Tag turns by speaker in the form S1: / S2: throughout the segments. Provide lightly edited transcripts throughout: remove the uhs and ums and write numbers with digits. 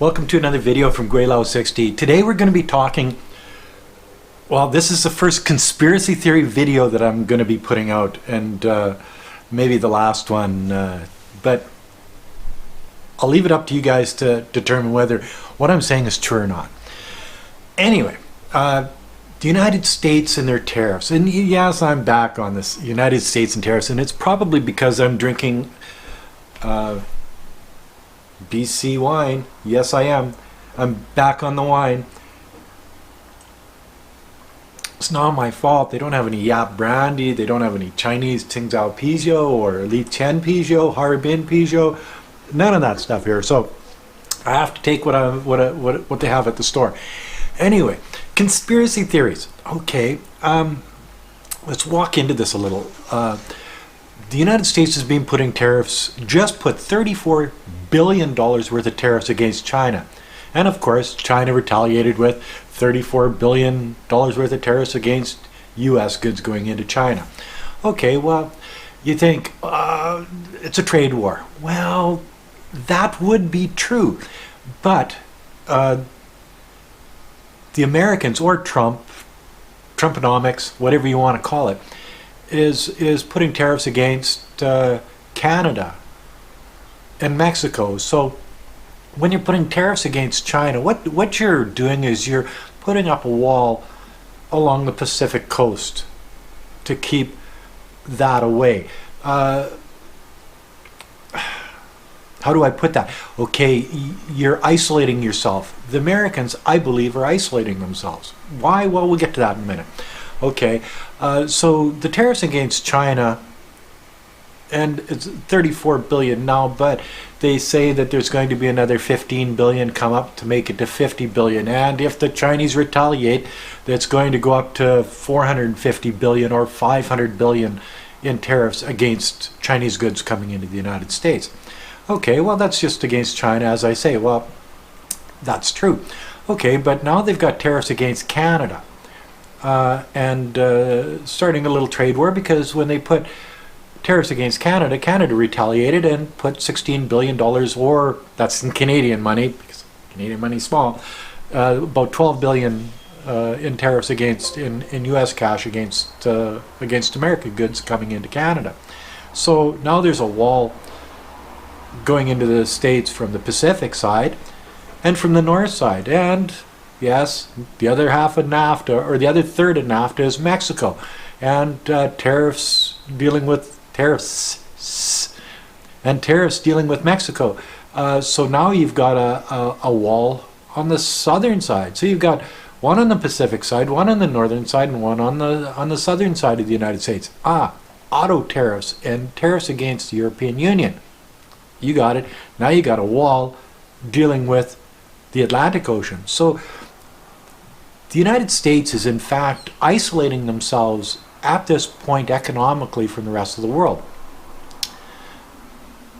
S1: Welcome to another video from Gweilo 60. Today we're going to be talking, well, this is the first conspiracy theory video that I'm going to be putting out, and maybe the last one, but I'll leave it up to you guys to determine whether what I'm saying is true or not. Anyway, the United States and their tariffs, and yes, I'm back on this, United States and tariffs, and it's probably because I'm drinking BC wine. Yes, I am. I'm back on the wine. It's not my fault. They don't have any Yap brandy. They don't have any Chinese Tsingtao Pijiu or Li Qian Pijiu, Harbin Pijiu. None of that stuff here. So I have to take what they have at the store. Anyway, conspiracy theories. Okay, let's walk into this a little. The United States has been putting tariffs, just put $34 billion worth of tariffs against China. And of course, China retaliated with $34 billion worth of tariffs against US goods going into China. Okay, well, you think it's a trade war. Well, that would be true. But the Americans, or Trumponomics, whatever you want to call it, is putting tariffs against Canada and Mexico. So when you're putting tariffs against China, what you're doing is you're putting up a wall along the Pacific coast to keep that away. How do I put that? Okay, you're isolating yourself. The Americans, I believe, are isolating themselves. Why? Well, we'll get to that in a minute. Okay, so the tariffs against China, and it's 34 billion now, but they say that there's going to be another 15 billion come up to make it to 50 billion. And if the Chinese retaliate, that's going to go up to 450 billion or 500 billion in tariffs against Chinese goods coming into the United States. Okay, well, that's just against China, as I say. Well, that's true. Okay, but now they've got tariffs against Canada. And starting a little trade war, because when they put tariffs against Canada, Canada retaliated and put $16 billion, or that's in Canadian money, because Canadian money is small, about $12 billion in tariffs in US cash against American goods coming into Canada. So now there's a wall going into the States from the Pacific side and from the North side. And yes, the other half of NAFTA, or the other third of NAFTA, is Mexico. And tariffs dealing with Mexico. So now you've got a wall on the southern side. So you've got one on the Pacific side, one on the northern side, and one on the southern side of the United States. Auto tariffs and tariffs against the European Union. You got it. Now you got a wall dealing with the Atlantic Ocean. So the United States is in fact isolating themselves at this point economically from the rest of the world.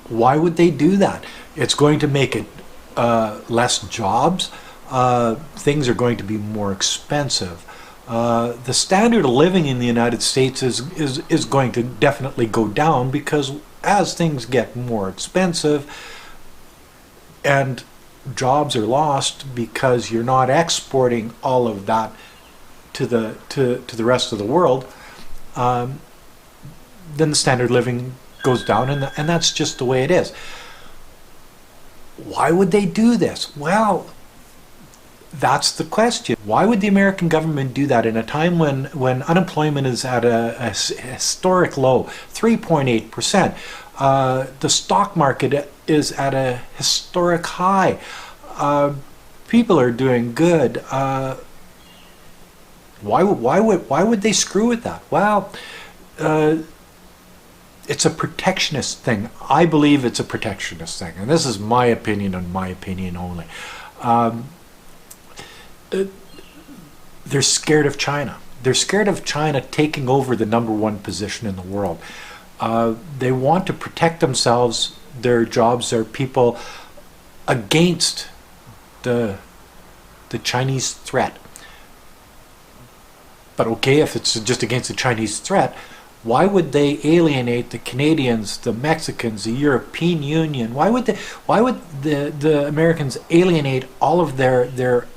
S1: Why would they do that? It's going to make it less jobs. Things are going to be more expensive. The standard of living in the United States is going to definitely go down, because as things get more expensive and jobs are lost because you're not exporting all of that to the rest of the world, then the standard of living goes down, and that's just the way it is. Why would they do this? Well, that's the question. Why would the American government do that in a time when unemployment is at a historic low, 3.8%? The stock market is at a historic high. People are doing good. Why would they screw with that? Well, it's a protectionist thing. I believe it's a protectionist thing, and this is my opinion and my opinion only. They're scared of China. They're scared of China taking over the #1 position in the world. They want to protect themselves, their jobs, their people, against the Chinese threat. But okay, if it's just against the Chinese threat, Why would they alienate the Canadians, the Mexicans, the European Union? Why would the Americans alienate all of their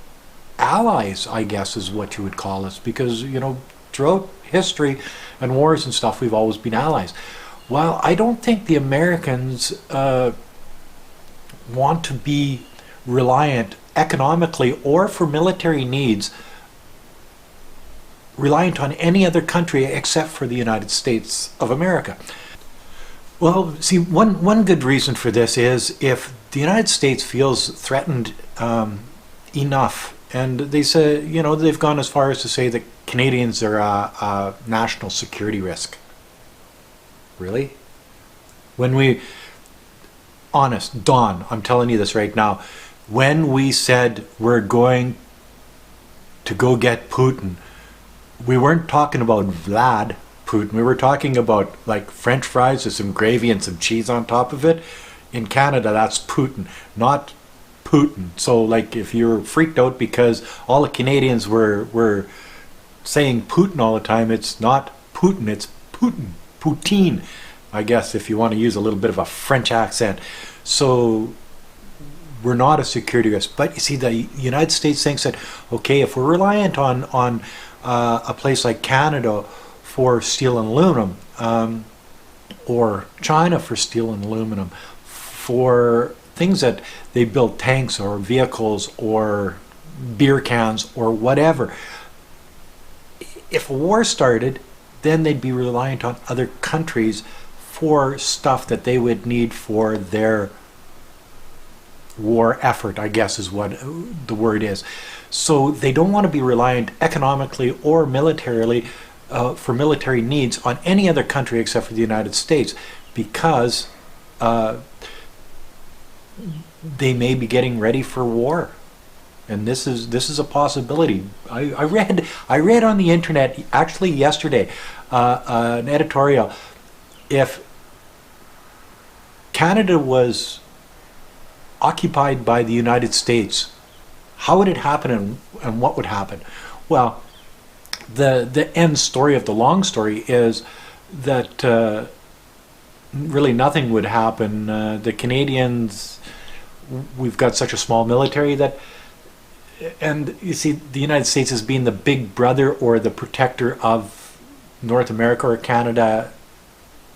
S1: allies, I guess is what you would call us, because throughout history and wars and stuff, we've always been allies. Well, I don't think the Americans want to be reliant economically or for military needs, reliant on any other country except for the United States of America. Well, see, one good reason for this is if the United States feels threatened enough, and they say, they've gone as far as to say that Canadians are a national security risk. Really? Honest, Don, I'm telling you this right now, when we said we're going to go get Putin, we weren't talking about Vlad Putin. We were talking about like French fries with some gravy and some cheese on top of it. In Canada, that's Putin, not Putin. So like if you're freaked out because all the Canadians were saying Putin all the time, it's not Putin, it's Putin. Poutine, I guess, if you want to use a little bit of a French accent. So we're not a security risk. But you see, the United States thinks that, okay, if we're reliant on a place like Canada for steel and aluminum, or China for steel and aluminum, for things that they build tanks or vehicles or beer cans or whatever, if a war started, then they'd be reliant on other countries for stuff that they would need for their war effort, I guess is what the word is. So they don't want to be reliant economically or militarily for military needs on any other country except for the United States, because they may be getting ready for war. And this is a possibility. I read on the internet actually yesterday an editorial. If Canada was occupied by the United States, how would it happen and what would happen? Well, the end story of the long story is that really nothing would happen. The Canadians, we've got such a small military that. And you see, the United States as being the big brother or the protector of North America or Canada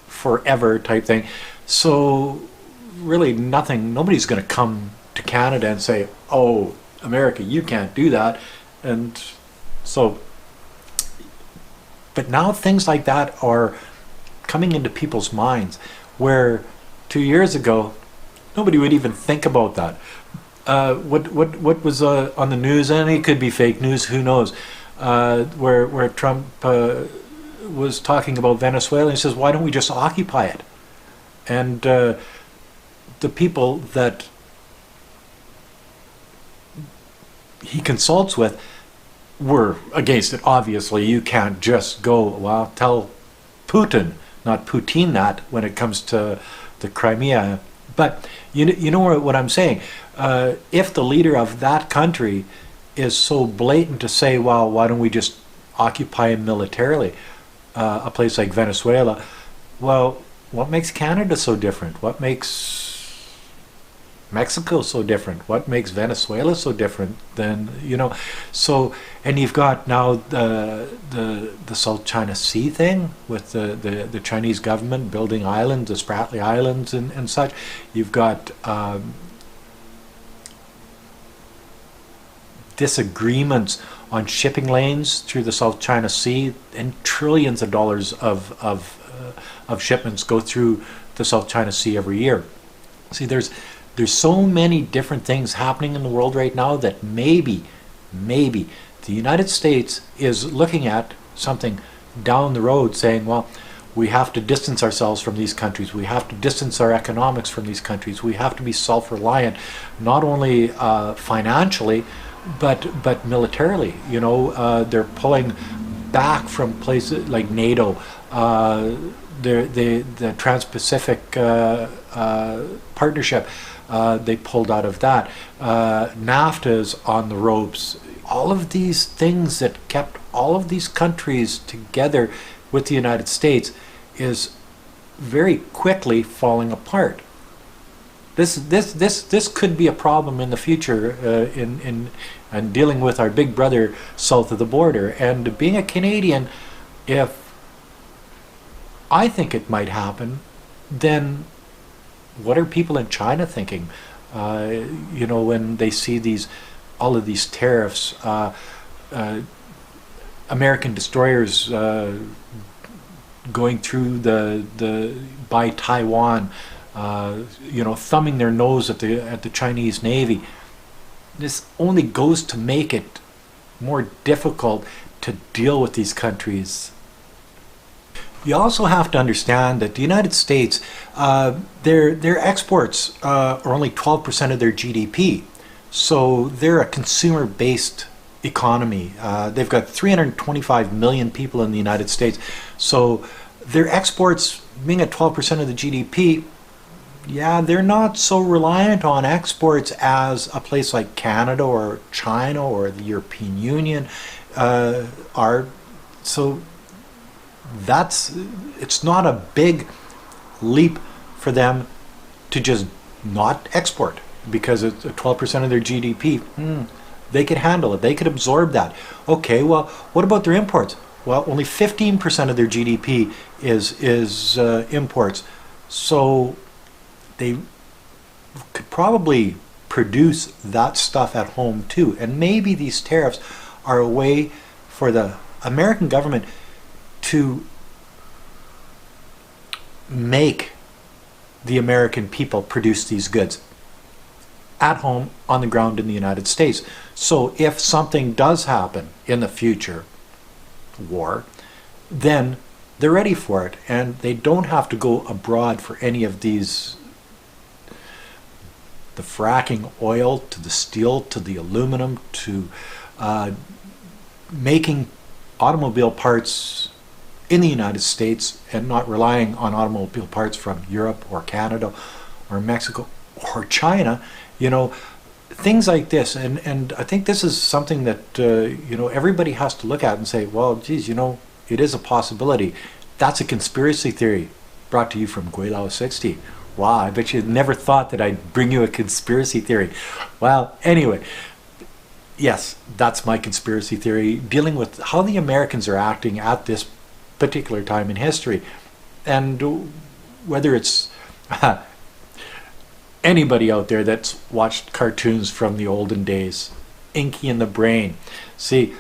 S1: forever type thing. So really nobody's going to come to Canada and say, oh, America, you can't do that. And so, but now things like that are coming into people's minds, where 2 years ago, nobody would even think about that. What was on the news, and it could be fake news, who knows, where Trump was talking about Venezuela, and he says, why don't we just occupy it? And the people that he consults with were against it. Obviously, you can't just go, well, tell Putin, not Putin, that when it comes to the Crimea. But you know what I'm saying. If the leader of that country is so blatant to say, well, why don't we just occupy him militarily, a place like Venezuela? Well, what makes Canada so different? What makes Mexico so different? What makes Venezuela so different than, so, and you've got now the South China Sea thing with the Chinese government building islands, the Spratly Islands and such. You've got disagreements on shipping lanes through the South China Sea, and trillions of dollars of shipments go through the South China Sea every year. See, there's so many different things happening in the world right now that maybe the United States is looking at something down the road saying, well, we have to distance ourselves from these countries. We have to distance our economics from these countries. We have to be self-reliant, not only financially, but militarily. They're pulling back from places like NATO, the Trans-Pacific Partnership. They pulled out of that. NAFTA's on the ropes. All of these things that kept all of these countries together with the United States is very quickly falling apart. This could be a problem in the future in dealing with our big brother south of the border. And being a Canadian, if I think it might happen, then what are people in China thinking? When they see all of these tariffs, American destroyers going through by Taiwan, thumbing their nose at the Chinese Navy. This only goes to make it more difficult to deal with these countries. You also have to understand that the United States, their exports are only 12% of their GDP. So they're a consumer-based economy. They've got 325 million people in the United States. So their exports being at 12% of the GDP, yeah, they're not so reliant on exports as a place like Canada or China or the European Union are. So it's not a big leap for them to just not export, because it's 12% of their GDP. They could handle it. They could absorb that. Okay, well, what about their imports? Well, only 15% of their GDP is imports. So they could probably produce that stuff at home too. And maybe these tariffs are a way for the American government to make the American people produce these goods at home, on the ground in the United States. So if something does happen in the future, war, then they're ready for it, and they don't have to go abroad for any of these, the fracking oil, to the steel, to the aluminum, to making automobile parts in the United States, and not relying on automobile parts from Europe or Canada or Mexico or China. Things like this, and I think this is something that everybody has to look at and say, well, geez, it is a possibility. That's a conspiracy theory brought to you from Gweilo 60. Wow, I bet you never thought that I'd bring you a conspiracy theory. Well, anyway, yes, that's my conspiracy theory, dealing with how the Americans are acting at this particular time in history, and whether it's anybody out there that's watched cartoons from the olden days, Inky and the Brain. See,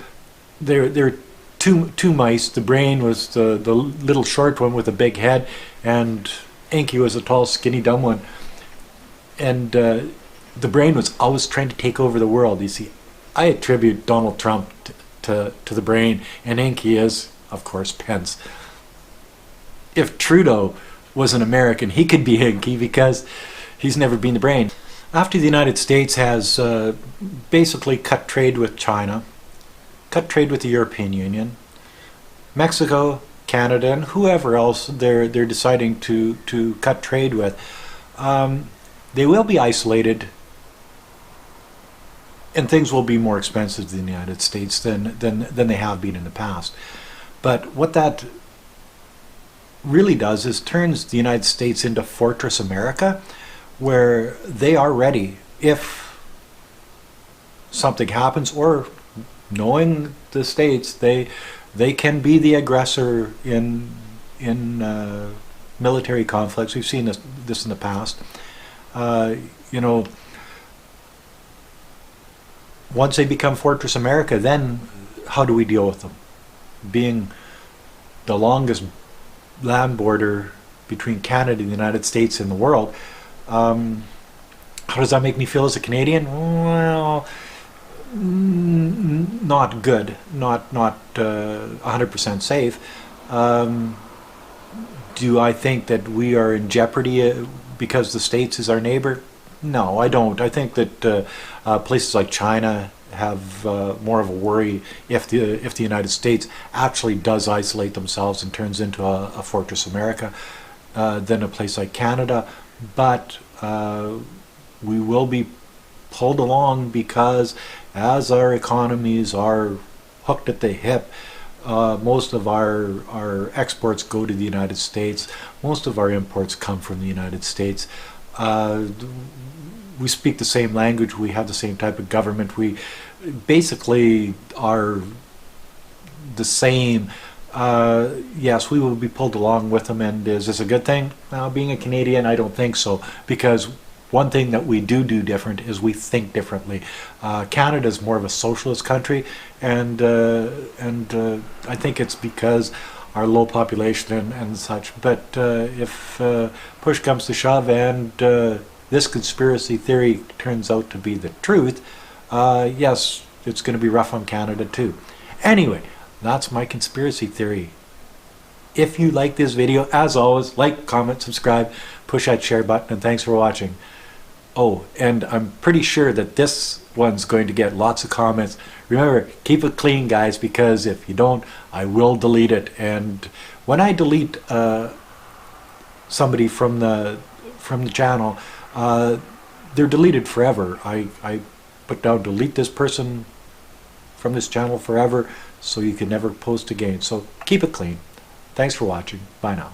S1: there are two mice. The Brain was the little short one with a big head, and Inky was a tall, skinny, dumb one. And the Brain was always trying to take over the world. You see, I attribute Donald Trump to the Brain, and Inky is, of course, Pence. If Trudeau was an American, he could be Inky, because he's never been the Brain. After the United States has basically cut trade with China, cut trade with the European Union, Mexico, Canada, and whoever else they're deciding to cut trade with, they will be isolated, and things will be more expensive in the United States than they have been in the past. But what that really does is turns the United States into Fortress America, where they are ready if something happens, or knowing the States, they can be the aggressor in military conflicts. We've seen this in the past. Once they become Fortress America, then how do we deal with them? Being the longest land border between Canada and the United States in the world, how does that make me feel as a Canadian? Well, not good, not 100% safe. Do I think that we are in jeopardy because the States is our neighbor? No, I don't. I think that places like China have more of a worry if the United States actually does isolate themselves and turns into a Fortress America than a place like Canada. But we will be pulled along, because as our economies are hooked at the hip, Most of our exports go to the United States. Most of our imports come from the United States. We speak the same language. We have the same type of government. We basically are the same. Yes, we will be pulled along with them. And is this a good thing? Now, being a Canadian, I don't think so, because one thing that we do different is we think differently. Canada is more of a socialist country, and I think it's because our low population and such. But if push comes to shove and this conspiracy theory turns out to be the truth, yes, it's going to be rough on Canada too. Anyway, that's my conspiracy theory. If you like this video, as always, like, comment, subscribe, push that share button, and thanks for watching. Oh, and I'm pretty sure that this one's going to get lots of comments. Remember, keep it clean, guys, because if you don't, I will delete it. And when I delete somebody from the channel, they're deleted forever. I put down delete this person from this channel forever, so you can never post again. So keep it clean. Thanks for watching. Bye now.